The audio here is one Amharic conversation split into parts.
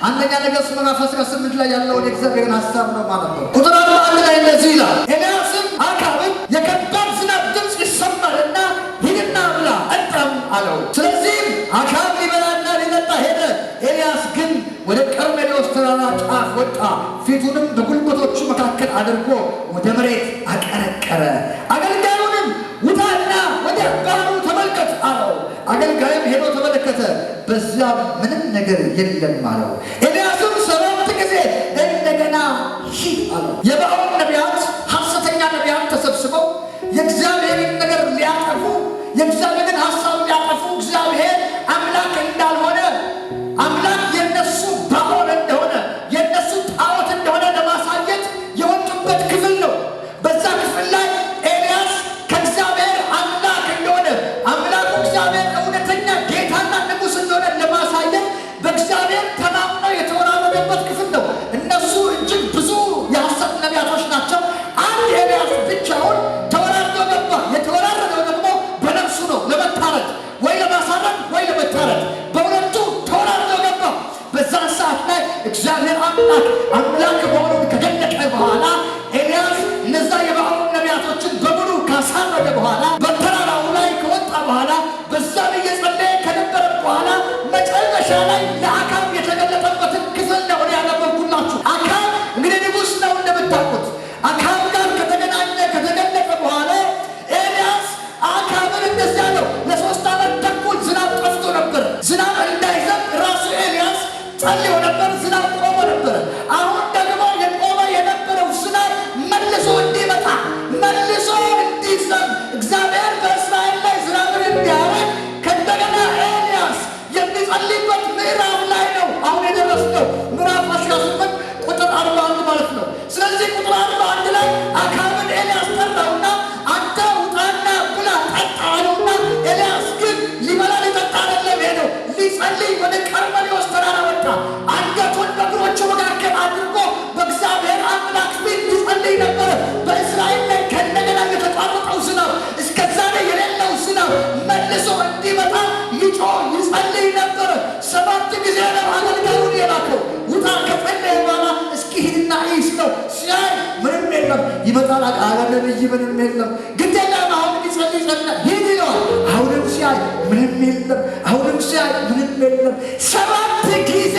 አንደኛ ነገሥት ምዕራፍ 18 ላይ ያለውን የእግዚአብሔርን ሐሳብ ነው ማለት ነው። ቁጥር 41 ላይ እንደዚህ ይላል፣ ኤልያስም አክዓብን የከባድ ዝናብ ድምፅ ይሰማልና ሂድና ብላ ጠጣም አለው። ስለዚህም አክዓብ ሊበላና ሊጠጣ ሄደ። ኤልያስ ግን ወደ ቀርሜሎስ ተራራ ጫፍ ወጣ፣ ፊቱንም በጉልበቶቹ መካከል አድርጎ ወደ መሬት አቀረቀረ። አገልጋዩንም ውጣና ወደ ባህሩ ተመልከት አለው። አገልጋዩም ሄዶ ተመለከተ፣ በዚያም ምንም ነገር የለም አለው። ኤልያስም 7 ጊዜ እንደገና ሂድ አለው። የበዓል ነቢያት፣ ሐሰተኛ ነቢያት ተሰብስበው የእግዚአብሔርን ነገር ሊያጠፉ፣ የእግዚአብሔርን ሐሳብ ሊያጠፉ፣ እግዚአብሔር አምላክ እንዳልሆነ፣ አምላክ የነሱ በዓል እንደሆነ፣ የነሱ ጣዖት እንደሆነ ለማሳየት የወጡበት ክፍል ነው። በዛ ክፍል ላይ ኤልያስ ከእግዚአብሔር አምላክ እንደሆነ፣ አምላኩ እግዚአብሔር እውነተኛ ጌታና ንጉሥ እንደሆነ ለማሳየት በእግዚአብሔር ተማምነው የተወራረደበት ክፍል ነው። እነሱ እጅግ ብዙ የሐሰት ነቢያቶች ናቸው። አንድ ኤልያስ ብቻውን ተወራርዶ ገባ። የተወራረደው ደግሞ በነፍሱ ነው፣ ለመታረድ ወይ ለማሳረድ ወይ ለመታረድ፣ በሁለቱ ተወራርዶ ገባ። በዛን ሰዓት ላይ እግዚአብሔር አምላክ መሆኑን ከገለጠ በኋላ ኤልያስ እነዛ የበዓል ነቢያቶችን በሙሉ ካሳረደ በኋላ በተራራው ላይ ከወጣ በኋላ በዛ እየጸለየ ከነበረ በኋላ መጨረሻ ላይ ለአክዓብ የተገለጠበትን ክፍል ነው ያነበብኩላችሁ። አክዓብ እንግዲህ ንጉሥ ነው እንደምታውቁት። አክዓብ ጋር ከተገናኘ ከተገለጠ በኋላ ኤልያስ አክዓብን እንደዚያ ነው። ለ3 ዓመት ተኩል ዝናብ ጠፍቶ ነበር። ዝናብ እንዳይዘንብ ራሱ ኤልያስ ጸልዮ ነበር። ዝናብ ቆሞ ነበር። አሁን ደግሞ የቆመ የነበረው ዝናብ መልሶ እንዲመጣ፣ መልሶ እንዲዘንብ፣ እግዚአብሔር በእስራኤል ላይ ዝናብን እንዲያረግ ከእንደገና ኤልያስ የሚጸልይበት ምዕራፍ ላይ ነው አሁን የደረስነው። ምዕራፍ 18 ቁጥር 41 ማለት ነው። ስለዚህ ቁጥር 41 ላይ አክዓብን ኤልያስ ጠራውና አንተ ውጣና ብላ ጠጣ አለውና፣ ኤልያስ ግን ሊበላ ሊጠጣ አይደለም ሄደው፣ ሊጸልይ ወደ ቀርሜሎስ ተራራ ወጣ። አንገቱን በእግሮቹ መካከል አድርጎ በእግዚአብሔር አምላክ ፊት ሊጸልይ ነበረ። በእስራኤል ላይ ከእንደገና የተቋረጠው ዝናብ፣ እስከ ዛሬ የሌለው ዝናብ መልሶ እንዲመጣ ይጮህ ይጸልይ ነበረ። 7 ጊዜ ነው አገልጋዩን የላከው። ውጣ ከጸለየ በኋላ እስኪ ሂድና ይስ ነው። ሲያይ ምንም የለም። ይመጣል አለ ነብይ፣ ምንም የለም። ግድ የለም አሁን ሊጸልይ ጸልይ ሂድ ይለዋል። አሁንም ሲያይ ምንም የለም። አሁንም ሲያይ ምንም የለም። 7 ጊዜ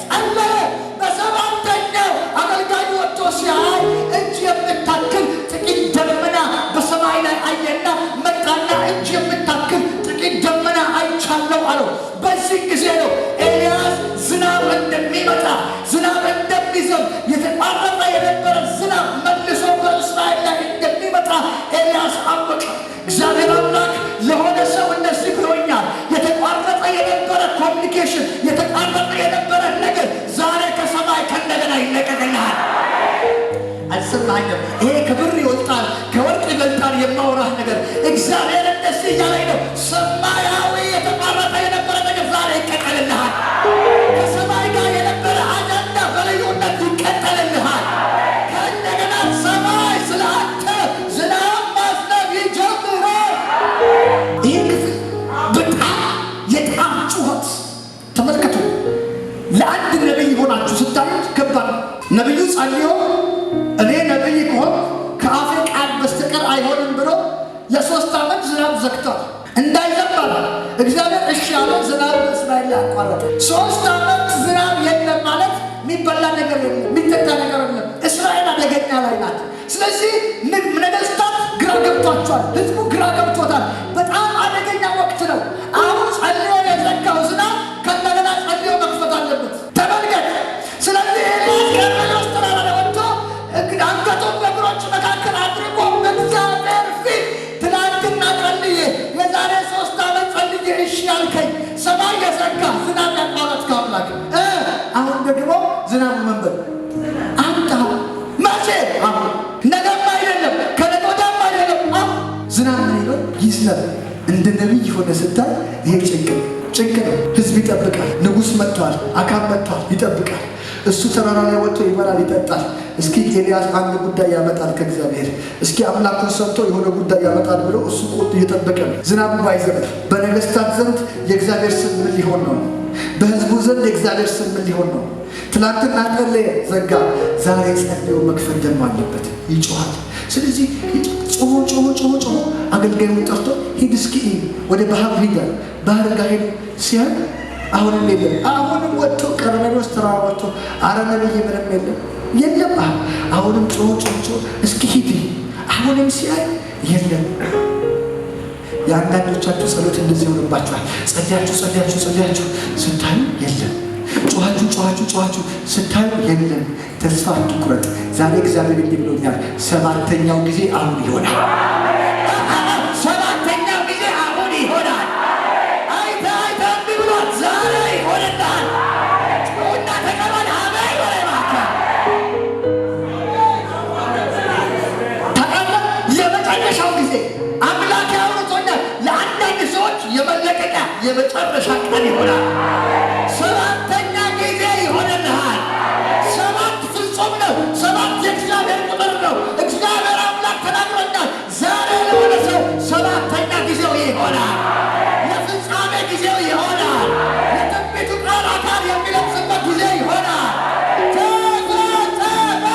ጸለየ። በ7ኛው አገልጋዩ ወጥቶ ሲያይ እጅ የምታክል ጥቂት ደመና በሰማይ ላይ አየና መጣና እጅ የምታክል ጥቂት ደመና አይቻለው አለው። በዚህ ጊዜ ነው ኤልያስ ዝናብ እንደሚመጣ፣ ዝናብ እንደሚዘንብ፣ የተቋረጠ የነበረ ዝናብ መልሶ በእስራኤል ላይ እንደሚመጣ ኤልያስ አወቀ። እግዚአብሔር አምላክ ለሆነ ሰው እንደዚህ ብሎኛል። የተቋረጠ የነበረ ኮሚኒኬሽን፣ የተቋረጠ የነበረ ነገር ዛሬ ከሰማይ ከእንደገና ይለቀቅልሃል። አልሰማኝም? ይሄ ከብር ይወጣል፣ ከወርቅ ይበልጣል የማወራህ ነገር። እግዚአብሔር እንደዚህ እያለኝ ነው። ሰማያዊ የተቋረጠ የነበረ ነገር ዛሬ ይቀጠልልሃል። ከሰማይ ጋር የነበረ አጀንዳ በልዩነት ይቀጠልልሃል። ከእንደገና ሰማይ ስለ አንተ ዝናብ ማዝነብ ይጀምራል። ይህ ክፍል በጣም የጣም ጩኸት ተመልከቱ። ለአንድ ነቢይ ሆናችሁ ስታዩት ከባድ ነው። ነቢዩ ጸልዮ እኔ ነቢይ ከሆን ከአፌ ቃል በስተቀር አይሆንም ብሎ ለ3 ዓመት ዝናብ ዘግቷል። እንዳይዘንብ እግዚአብሔር እሺ ያለ ዝናብ በእስራኤል ላይ አቋረጠ። 3 ዓመት ዝናብ የለም ማለት የሚበላ ነገር የለም፣ የሚጠጣ ነገር የለም። እስራኤል አደገኛ ላይ ናት። ስለዚህ ነገሥታት ግራ ገብቷቸዋል። ህዝቡ ግራ ገብቶታል። በጣም አደገኛ ወቅት ነው። አሁን ጸልዮ የዘጋው ዝናብ ከእንደገና ጸልዮ መክፈት አለበት። ተመልከት። ስለዚህ ኤልያስ ቀርሜሎስ ተራራ ላይ ወጥቶ አንገቱን በእግሮቹ መካከል አድርጎ በእግዚአብሔር ፊት ትናንትና ጸልዬ የዛሬ 3 ዓመት ጸልዬ እሺ ያልከኝ ሰማይ የዘጋ ዝናብ ያቋረጥክ አምላክ አሁን ደግሞ ዝናቡ መንበር አንተ መቼ አሁን ነገም አይደለም ከነገ ወዲያም አይደለም። አሁን ዝናብ ይዝነብ እንደ ነቢይ ሆነ ስታይ ይሄ ጭንቅ ነው። ህዝብ ይጠብቃል። ንጉሥ መጥቷል፣ አካብ መጥቷል፣ ይጠብቃል። እሱ ተራራ ላይ ወጥቶ ይበላል፣ ይጠጣል። እስኪ ኤልያስ አንድ ጉዳይ ያመጣል ከእግዚአብሔር፣ እስኪ አምላኩን ሰምቶ የሆነ ጉዳይ ያመጣል ብሎ እሱ ቆጥ እየጠበቀ ነው። ዝናቡ ባይዘንብ በነገስታት ዘንድ የእግዚአብሔር ስም ምን ሊሆን ነው? በህዝቡ ዘንድ የእግዚአብሔር ስም ምን ሊሆን ነው? ትላንትና ጸለየ፣ ዘጋ። ዛሬ ጸልዮ መክፈል ደግሞ አለበት፣ ይጮሃል። ስለዚህ ጮሆ አገልጋዩን ጠርቶ ሂድ እስኪ ወደ ባህር ሂድ፣ ባህር ጋር ሄድ ሲያል አሁንም የለም። አሁንም ወጥቶ ቀርሜሎስ ተራራ ወጥቶ አረ ነብይ ምንም የለም። አሁንም ጮሆ እስኪ ሂድ፣ አሁንም ሲያይ የለም። የአንዳንዶቻችሁ ጸሎት እንደዚህ ሆነባችኋል። ጸልያችሁ ስታዩ የለም። ጮኻችሁ ስታዩ የለም። ተስፋ አትቁረጥ። ዛሬ እግዚአብሔር እንዲህ ብሎኛል፣ ሰባተኛው ጊዜ አሁን ይሆናል። ሰባተኛው ጊዜ አሁን ይሆናል። አይታ ብሏት ዛሬ ይሆንልሃል። ጩና ተቀበል። አሜን በላይ ማካ ታውቃለህ። የመጨረሻው ጊዜ አምላክ ያወርቶኛል። ለአንዳንድ ሰዎች የመለቀቂያ የመጨረሻ ቀን ይሆናል። ሰባተኛ ጊዜ ይሆንልሃል። ሰባት ፍጹም ነው። ሰባት የእግዚአብሔር ቁጥር ነው። እግዚአብሔር አምላክ ተናግሮኛል። ዛሬ ለሆነ ሰው ሰባተኛ ጊዜው ይሆናል። ለፍጻሜ ጊዜው ይሆናል። ለትንቢቱ ቃል አካል የሚለብስበት ጊዜ ይሆናል። ተፈጸመ።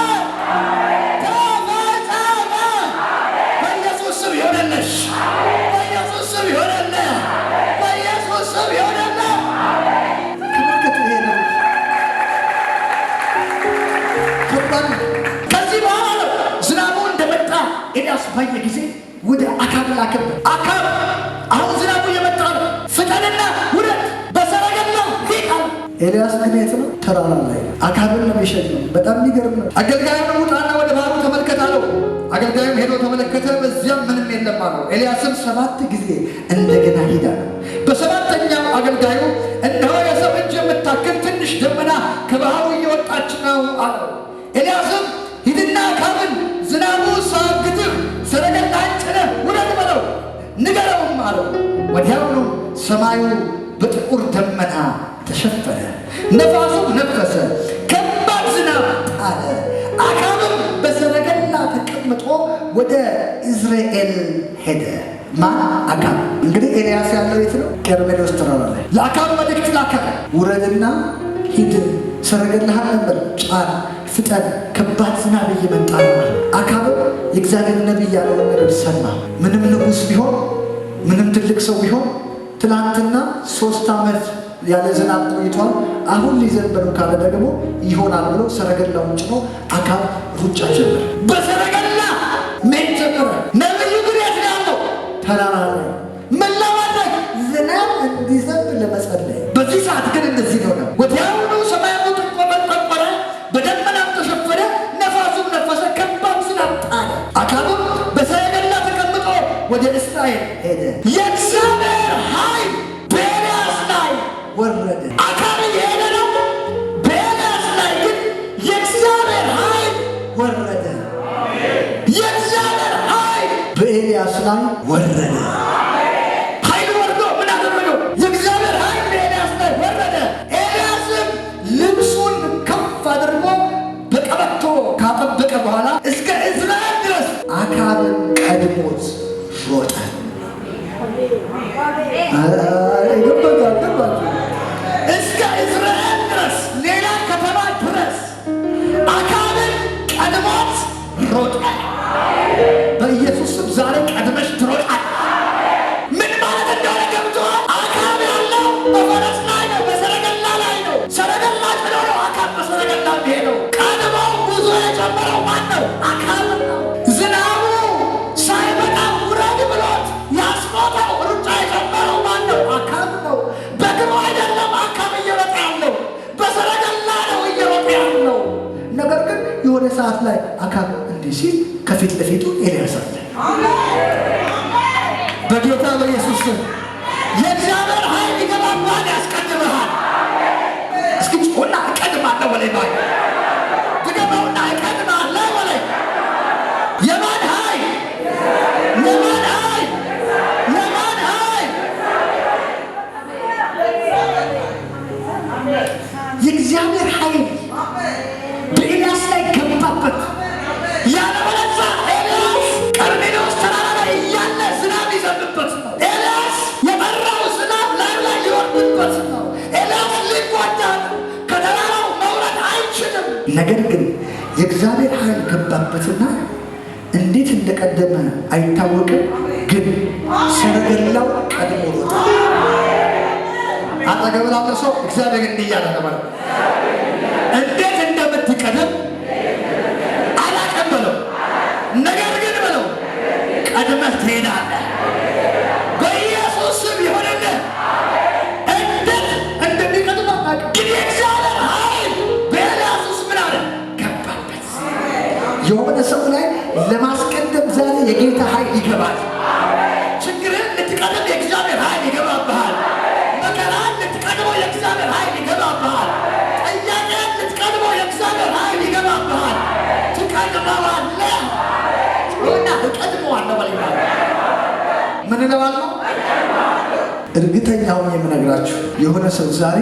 በኢየሱስ ስም ይሆንልሽ። በኢየሱስ ስም ይሆንልህ። በኢየሱስ ስም ይሆንልህ። ከዚህ በኋላ ነው ዝናቡ እንደመጣ ኤልያስ ባየ ጊዜ ወደ አካብ ላከበት። አካብ አሁን ዝናቡ እየመጣ ነው፣ ፍጠንና ውረድ፣ በሰረገላው ሂድ አለ። ኤልያስ ግን የት ነው? ተራራ ላይ። አካብን ለመሸጥ ነው። በጣም የሚገርም ነው። አገልጋዩን ውጣና ወደ ባህሩ ተመልከት አለው። አገልጋዩም ሄዶ ተመለከተ፣ በዚያም ምንም የለም አለው። ኤልያስም 7 ጊዜ እንደገና ሂድ አለው። በሰባተኛው አገልጋዩ እነሆ የሰው እጅ የምታክል ትንሽ ደመና ከባህሩ እየወጣች ነው አለው። ኤልያስም ሂድና አካብን ዝናቡ ሳያግድህ ሰረገላህን ጭነህ ውረድ በለው ንገረውም አለው። ወዲያውኑ ሰማዩ በጥቁር ደመና ተሸፈነ፣ ነፋሱም ነፈሰ፣ ከባድ ዝናብ ጣለ። አካብም በሰረገላ ተቀምጦ ወደ ኢዝራኤል ሄደ። አካብ እንግዲህ ኤልያስ ያለው የት ነው? ቀርሜሎስ ተራራ ላይ። ለአካብ መልእክት ላከ፣ ውረድና ሂድ፣ ሰረገላህን ነበር ጫን፣ ፍጠን፣ ከባድ ዝናብ እየመጣ ነው። አካብም የእግዚአብሔር ነቢይ ያለውን ነገር ሰማ። ምንም ንጉሥ ቢሆን ምንም ትልቅ ሰው ቢሆን ትናንትና 3 ዓመት ያለ ዝናብ ቆይቷል። አሁን ሊዘንብ ነው ካለ ደግሞ ይሆናል ብሎ ሰረገላውን ጭኖ አካብ ሩጫ ጀመረ። በሰረገላ መሄድ ጀመረ። ነቢዩ ግን የት ነው ያለው? ተራራ ላይ። ምን ለማድረግ? ዝናብ እንዲዘንብ ለመጸለይ። በዚህ ሰዓት ግን እንደዚህ ነው። ወዲያውኑ ሰማዩ ጠቆረ፣ በደመናም ተሸፈነ፣ ነፋሱም ነፈሰ፣ ከባድ ዝናብ ጣለ። አካብም በሰረገላ ተቀምጦ ወደ እስራኤል ሄደ። የእግዚአብሔር ኃይል በኤልያስ ላይ ወረደ። አካብ እየሄደ ነው፣ በኤልያስ ላይ ግን የእግዚአብሔር ኃይል ወረደ። የእግዚአብሔር ኃይል በኤልያስ ላይ ወረደ። ኃይል ወርዶ ምን አደረገው? የእግዚአብሔር ኃይል በኤልያስ ላይ ወረደ። ኤልያስም ልብሱን ከፍ አድርጎ በቀበቶ ካጠበቀ በኋላ እስከ እስራኤል ድረስ አካብን ቀድሞት ሮጠ። እስከ እስራኤል ድረስ ሌላ ከተማ ድረስ አካብን ቀድሞት ሮጠ። በኢየሱስ ስም ዛሬ ቀድመሽ ትሮጣል። ምን ማለት እንደሆነ ገብቶሃል? አካብ ያለው በፈረስ ላይ ነው፣ በሰረገላ ላይ ነው። ሰረገላ ጭኖ ነው አካብ በሰረገላ ሄደው። ቀድሞው ጉዞ የጀመረው ማን ነው? አካብ ነው። ዝናቡ ሳይመጣ ውረድ ብሎት ያስሞተው ሩጫ የጀመረው ማን ነው? አካብ ነው። በእግሩ አይደለም አካብ እየሮጠ ያለው፣ በሰረገላ ነው እየሮጠ ያለው። ነገር ግን የሆነ ሰዓት ላይ አካብ እንዲህ ሲል ከፊት ለፊቱ ኤልያስ አለ። በጌታ በኢየሱስ ስም የእግዚአብሔር ኃይል ይገባባል፣ ያስቀድመሃል። እስኪ ጮና እቀድማለሁ በላይ ባይ ትገባውና እቀድማለሁ በላይ። የማን ኃይል? የማን ኃይል? የማን ኃይል? ነገር ግን የእግዚአብሔር ኃይል ገባበትና እንዴት እንደቀደመ አይታወቅም፣ ግን ሰረገላው ቀድሞ ወጣ። አጠገብ ላለው ሰው እግዚአብሔር እንዲህ እያለ ነው፣ እንዴት እንደምትቀድም አላውቅም በለው፣ ነገር ግን በለው ቀድመህ ትሄዳለህ። በኢየሱስ ስም ይሆንልህ። እንዴት እንደሚቀድም አላውቅም፣ ግን የእግዚአብሔር ኃይል በኤልያስ ውስጥ ምን አለ ገባበት። የሆነ ሰው ላይ ለማስቀደም ዛሬ የጌታ ኃይል ይገባል። ችግርን ልትቀድም የእግዚአብሔር ኃይል ይገባብሃል። መከራን ልትቀድመው የእግዚአብሔር ኃይል ይገባብሃል። ጥያቄን ልትቀድመው የእግዚአብሔር ኃይል ይገባብሃል። ትቀድመዋለህ እና እቀድመዋለሁ በሌላ ምን እለዋለሁ? እርግጠኛውን የምነግራችሁ የሆነ ሰው ዛሬ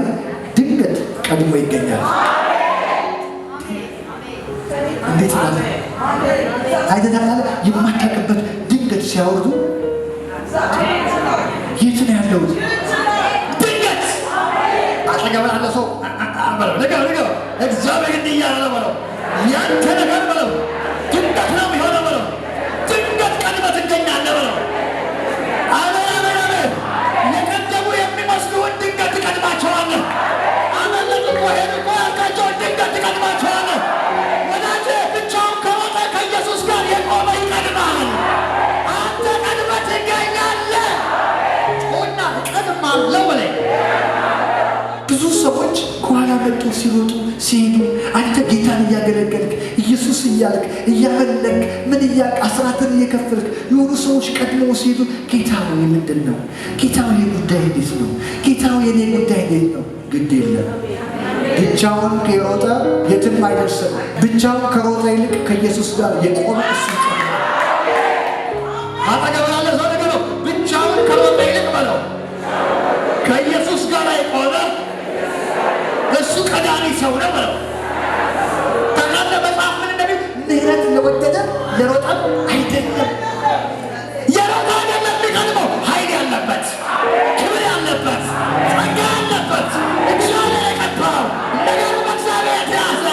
ድንገት ቀድሞ ይገኛል። እንዴት ማለት አይደለም? የማታውቅበት ድንገት ሲያወርዱ የት ነው ያለው? ድንገት አጠገብ ላለ ሰው በለው እግዚአብሔር እንዲህ እያለ ነው በለው፣ ያንተ ነገር በለው ድንገት ነው የሚሆነው በለው፣ ድንገት ቀድመህ ትገኛለህ በለው። አሜን። የቀደሙ የሚመስሉን ድንገት ትቀድማቸዋለህ። አመለጡ እኮ ሄዱ እኮ ያልካቸውን ድንገት ትቀድማቸዋለህ። ወዳጄ ብቻውን ከወጣ ከኢየሱስ ጋር የቆመ ይቀድማል። አንተ ቀድመህ ትገኛለህ። ጮና እቀድማለሁ በለኝ። ብዙ ሰዎች ከኋላ መጥቶ ሲሮጡ ሲሄዱ አንተ ጌታን እያገለገልክ ኢየሱስ እያልክ እያመለክ ምን እያልክ አስራትን እየከፈልክ የሆኑ ሰዎች ቀድመው ሲሄዱ ጌታ ሆይ ምንድን ነው? ጌታ ሆይ ጉዳይ እንዴት ነው? ጌታ ሆይ የኔ ጉዳይ እንዴት ነው? ግድ የለም። ብቻውን ከሮጠ የትም አይደርስም። ብቻውን ከሮጠ ይልቅ ከኢየሱስ ጋር የቆመ እሱ ይቀርባል። አጠገብ ያለ ሰው ነገር ነው። ብቻውን ከሮጠ ይልቅ በለው ከኢየሱስ ጋር የቆመ እሱ ቀዳሚ ሰው ነው በለው። ታላለ መጽሐፍ ምን እንደሚል ምህረት ለወደደ ለሮጠም አይደለም። የሮጠ አይደለም የሚቀድመው ኃይል ያለበት ክብር ያለበት ጸጋ ያለበት እግዚአብሔር የቀባው ነገሩ በእግዚአብሔር የተያዘ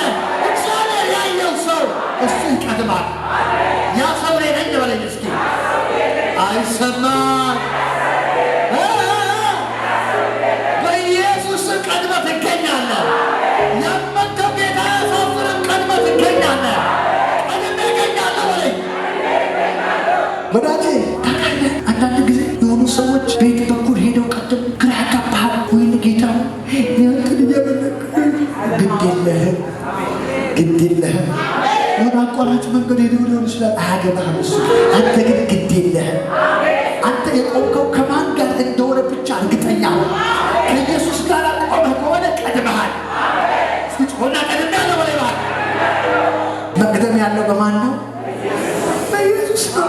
እግዚአብሔር ያየው ሰው እሱ ይቀድማል። ያ ሰው ላይ ነኝ በለኝ እስኪ። አይሰማም። በኢየሱስ ቀድመህ ትገኛለህ። ያመንከው ጌታ ያሳፍርም። ቀድመህ ትገኛለህ። ቀድሜ እገኛለሁ በለኝ ወዳጄ። ታውቃለህ አንዳንድ ጊዜ የሆኑ ሰዎች ቤት በኩል ሄደው ቀደም ግራ ያጋባሃል። ወይኔ ጌታ ያንተን እያመለክ ግድ የለህም። የሆነ አቋራጭ መንገድ ሄደው ሊሆን ይችላል፣ አያገባህም እሱ። አንተ ግን ግድ የለህም። አንተ የቆምከው ከማን ጋር እንደሆነ ብቻ እርግጠኛ ነው። ከኢየሱስ ጋር ቆመህ ከሆነ ቀድመሃል። ሆና ቀድም ያለው በላይ ባል መቅደም ያለው በማን ነው? በኢየሱስ ነው።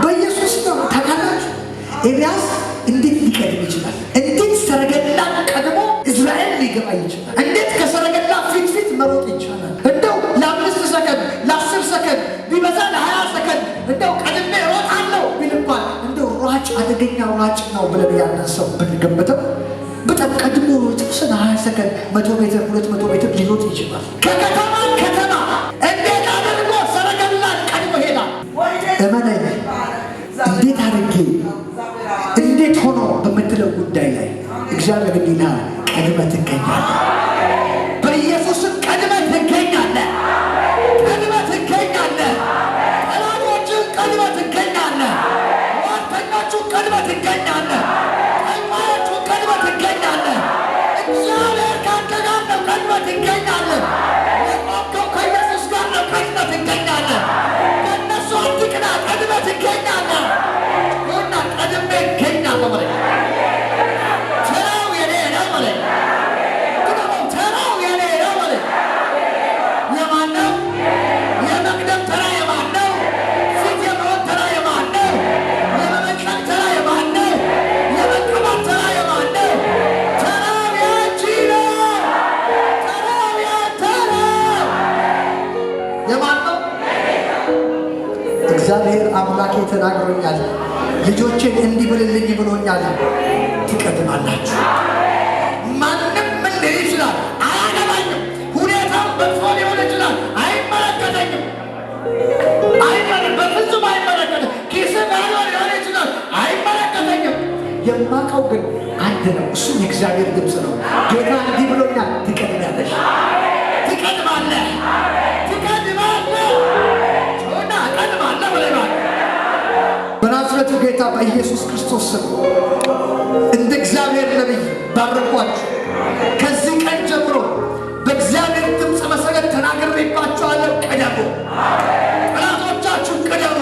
በኢየሱስ ነው። ታውቃላችሁ ኤልያስ እንዴት ሊቀድም ይችላል? እንዴት ሰረገላ ቀድሞ እስራኤል ሊገባ ይችላል? እንዴት ከሰረገላ ፊት መሮጥ ይቻላል? እንደው ለ5 ሰከንድ ለ10 ሰከንድ ቢበዛ ለ20 ሰከንድ እንደው ቀድሜ እሮጣለሁ ቢል እንኳን እንደው ሯጭ አደገኛ ሯጭ ነው ብለን ያንን ሰው ብንገምተው በጣም ቀድሞ የተወሰነ 20 ሰከንድ 100 ሜትር 200 ሜትር ሊሮጥ ይችላል። ከከተማ ከተማ እንዴት አድርጎ ሰረገላ ቀድሞ ሄዳል? እመነኝ። እንዴት አድርጌ እንዴት ሆኖ በምትለው ጉዳይ ላይ እግዚአብሔር ጌታ ቀድመህ ትገኛለህ። በኢየሱስም ቀድመህ ትገኛለህ። ቀድመህ ትገኛለህ። ጠላቶችን ቀድመህ ትገኛለህ። ሟርተኞቹን ቀድመህ ትገኛለህ። ጠንቋዮቹን ቀድመህ ትገኛለህ። እግዚአብሔር ካንተ ጋር ነው። ቀድመህ ትገኛለህ። የቆምከው ከኢየሱስ ጋር ነው። ቀድመህ ትገኛለህ። በእነሱ አትቅና። ቀድመህ ትገኛለህ። ሆና ቀድሜ እገኛለሁ በለኝ። ተራው የኔ ነው በለኝ። ተራው የኔ ነው በለኝ። የማን ነው? የመቅደም ተራ የማን ነው? ፊት የመሆን ተራ የማን ነው? የመመቀል ተራ የማን ነው? የመቀባት ተራ የማን ነው? ተራው ያንቺ ነው። ተራው ያንተ ነው። የማን ነው? እግዚአብሔር አምላኬ ተናግሮኛል። ልጆችን እንዲህ ብልልኝ ብሎኛል። ትቀድማላችሁ። ማንም ምን ሊል ይችላል? አያገባኝም። ሁኔታው አይመለከትም፣ በፍጹም አይመለከትም። ኪስ ባዶ ሊሆን ይችላል፣ አይመለከተኝም። የማውቀው ግን አንድ ነው፣ እሱም የእግዚአብሔር ድምፅ ነው። ጌታ እንዲህ ብሎኛል፣ ትቀድማለሽ፣ ትቀድማለህ፣ ትቀድማለህ እና እቀድማለህ ብለናል። በናዝሬቱ ጌታ በኢየሱስ ክርስቶስ ስም እንደ እግዚአብሔር ነቢይ ባረኳችሁ። ከዚህ ቀን ጀምሮ በእግዚአብሔር ድምፅ መሰረት ተናግሬባችኋለሁ። ቅደሙ፣ ጠላቶቻችሁን ቅደሙ፣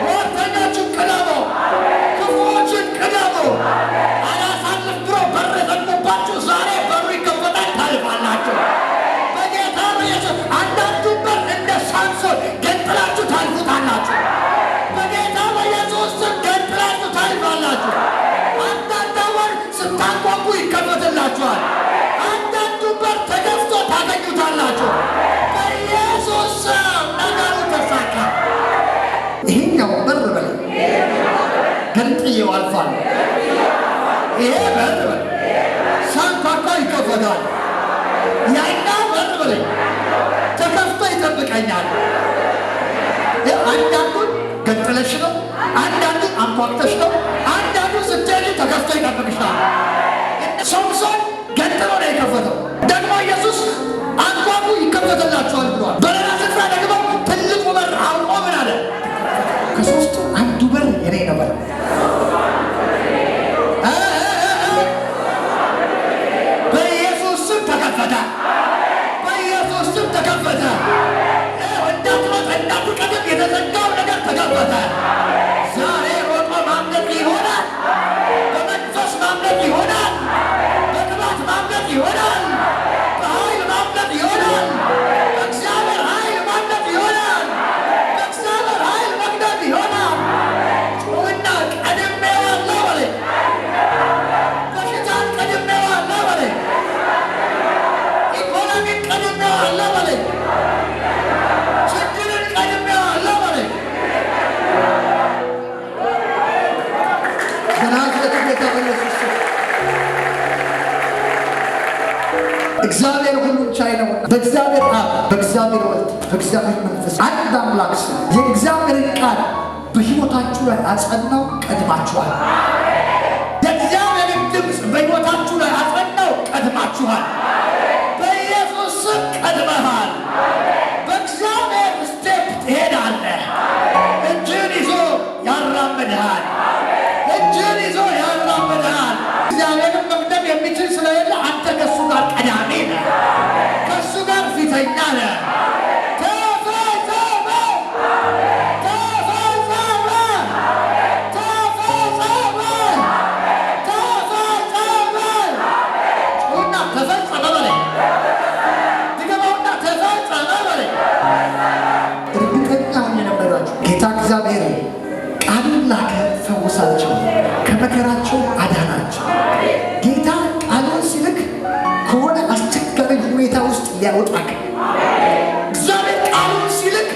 ሟርተኞችን ቅደሙ፣ ክፉዎችን ቅደሙ። አላሳልፍ ብሎ በር የዘጉባችሁ ዛሬ በሩ ይከፈታል፣ ታልፋላችሁ በጌታ በኢየሱስ። አንዳንዱ በር እንደ ሳምሶን ገንጥላችሁ ታልፉታላችሁ በጌታ በኢየሱስ ስም፣ ገንጥላችሁ ታልፋላችሁ። አንዳንድ በር ስታንኳኩ ይከፈትላችኋል። አንዳንዱ በር ተገፍቶ ታገኙታላችሁ በኢየሱስ ስም። ነገሩ ተሳካ። ይሄኛው በር በል ገንጥዬው አልፋለሁ። ይሄ በር በል ሳንኳኳ ይከፈታል። ያኛው በር በል ተከፍቶ ይጠብቀኛል። አንዳንዱን ገንጥለሽ ነው፣ አንዳንዱን አንኳኩተሽ ነው፣ አንዳንዱን ስትሄጂ ተከፍቶ ይጠብቅሻል። ሶምሶን ገንጥሎ ነው የከፈተው። ደግሞ ኢየሱስ አንኳኩ ይከፈትላችኋል ብሏል። በሌላ ስፍራ ደግሞ ትልቁ በር አውቆ ምን አለ? ከሶስቱ አንዱ በር የኔ ነበር። በኢየሱስ ስም ተከፈተ፣ በኢየሱስ ስም ተከፈተ። እንዳትሮጥ እንዳትቀድም የተዘጋው ነገር ተከፈተ። ዛሬ ሮጦ ማምለጥ ይሆናል፣ በመንፈስ ማምለጥ ይሆናል፣ በቅባት ማምለጥ ይሆናል፣ በኃይል ማምለጥ ይሆናል፣ በእግዚአብሔር ኃይል ማምለጥ ይሆናል፣ በእግዚአብሔር ኃይል መግደል ይሆናል። ጩኽና ቀድሜዋለሁ በለኝ፣ በሽታን ቀድሜዋለሁ በለኝ፣ ኢኮኖሚን ቀድሜዋለሁ በለኝ፣ ችግርን ቀድሜዋለሁ በለኝ። በናዝሬቱ ጌታ በኢየሱስ ስም እግዚአብሔር ሁሉን ቻይ ነው። በእግዚአብሔር አብ፣ በእግዚአብሔር ወልድ፣ በእግዚአብሔር መንፈስ አንድ አምላክ ስም የእግዚአብሔርን ቃል በሕይወታችሁ ላይ አጸናው፣ ቀድማችኋል። የእግዚአብሔርን ድምፅ በሕይወታችሁ ላይ አጸናው፣ ቀድማችኋል። በኢየሱስ ስም ቀድመሃል። በእግዚአብሔር ስቴፕ ትሄዳለህ። እጅን ይዞ ያራምድሃል፣ እጅን ይዞ ያራምድሃል። እግዚአብሔርን መቅደም የሚችል ስለሌለ አንተ ከእሱ ጋር ቀዳሚ ነህ፣ ከእሱ ጋር ፊተኛ ነህ። ተፈጸመ፣ ተፈጸመ፣ ተፈጸመ፣ ተፈጸመ። ጩኹና ተፈጸመ በለኝ፣ ድገመውና ተፈጸመ በለኝ። እርግጠኛ ሆኜ ነበራችሁ ጌታ እግዚአብሔር ቃሉን ላከ፣ ፈውሳቸው፣ ከመከራቸው አዳናቸው። ጌታ ቃሉን ሲልክ ከሆነ አስቸጋሪ ሁኔታ ውስጥ ሊያወጣክ፣ እግዚአብሔር ቃሉን ሲልክ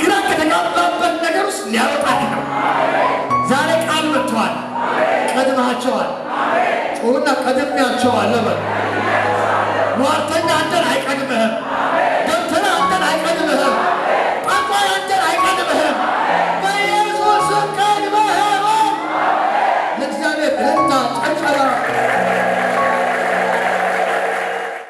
ግራ ከተጋባበት ነገር ውስጥ ሊያወጣክ ነው። ዛሬ ቃል መጥተዋል፣ ቀድመሃቸዋል። ጩኹና ቀድሜያቸዋል በል። ሟርተኛ አንተን አይቀድምህም፣ ደብተራ አንተን አይቀድምህም።